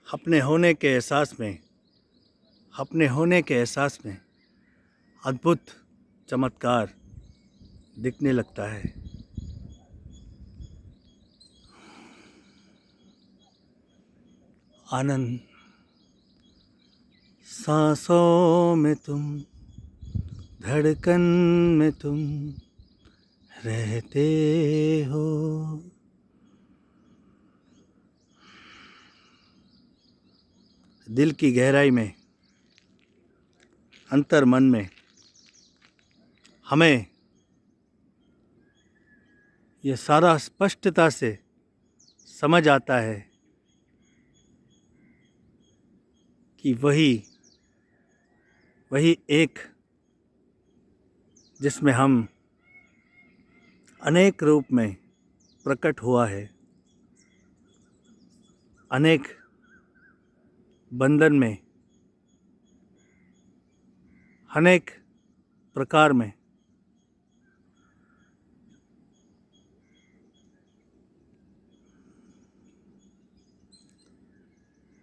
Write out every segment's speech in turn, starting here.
अपने होने के एहसास में अपने होने के एहसास में अद्भुत चमत्कार दिखने लगता है। आनंद सांसों में तुम, धड़कन में तुम रहते हो। दिल की गहराई में, अंतर मन में हमें यह सारा स्पष्टता से समझ आता है कि वही एक जिसमें हम अनेक रूप में प्रकट हुआ है, अनेक बंधन में, अनेक प्रकार में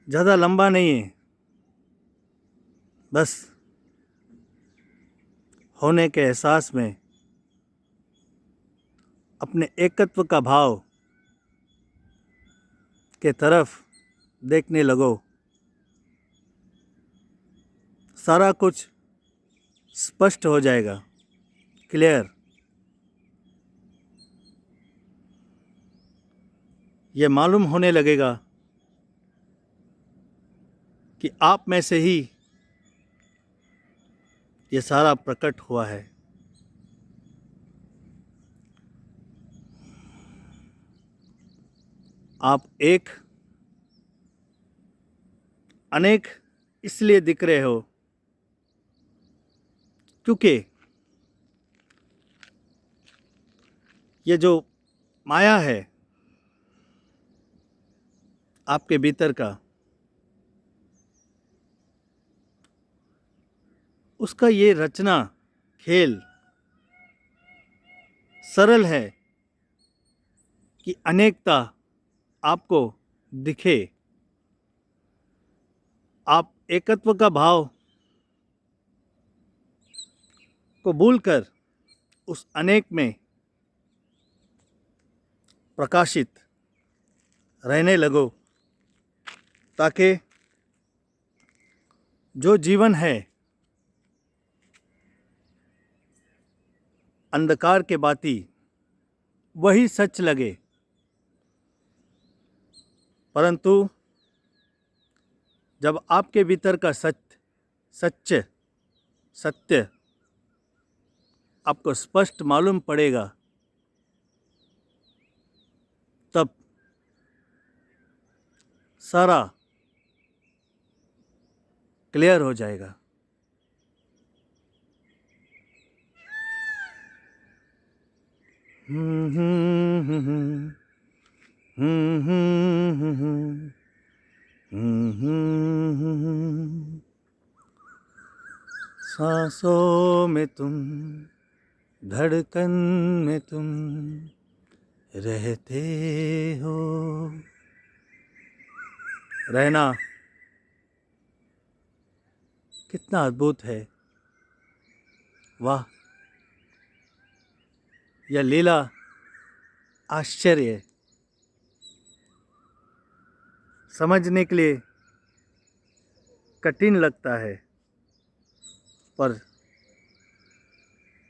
ज़्यादा लंबा नहीं है, बस होने के एहसास में अपने एकत्व का भाव के तरफ देखने लगो। सारा कुछ स्पष्ट हो जाएगा, क्लियर। ये मालूम होने लगेगा कि आप में से ही ये सारा प्रकट हुआ है। आप एक अनेक इसलिए दिख रहे हो क्योंकि ये जो माया है आपके भीतर का, उसका ये रचना खेल सरल है कि अनेकता आपको दिखे। आप एकत्व का भाव को भूलकर उस अनेक में प्रकाशित रहने लगो, ताकि जो जीवन है अंधकार के बाती वही सच लगे। परंतु जब आपके भीतर का सत्य आपको स्पष्ट मालूम पड़ेगा, तब सारा क्लियर हो जाएगा। सांसों में तुम, धड़कन में तुम रहते हो। रहना कितना अद्भुत है। वाह, यह लीला आश्चर्य समझने के लिए कठिन लगता है, पर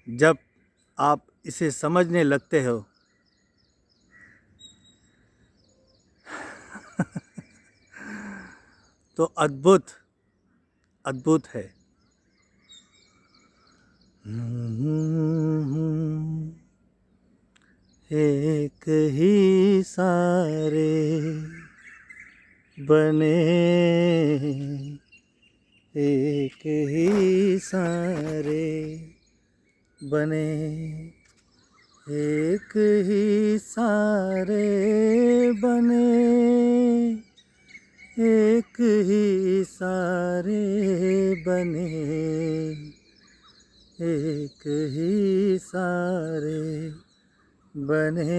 जब आप इसे समझने लगते हो तो अद्भुत है। एक ही सारे बने, एक ही सारे बने, एक ही सारे बने, एक ही सारे बने, एक ही सारे बने,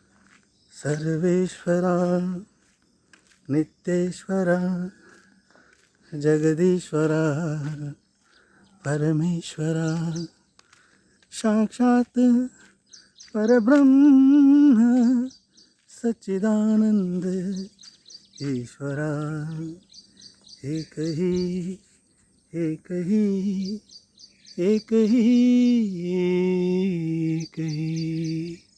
सर्वेश्वरा नित्येश्वरा जगदीश्वरा परमेश्वरा साक्षात परब्रह्म सच्चिदानंद ईश्वरा एक ही एक ही एक ही एक ही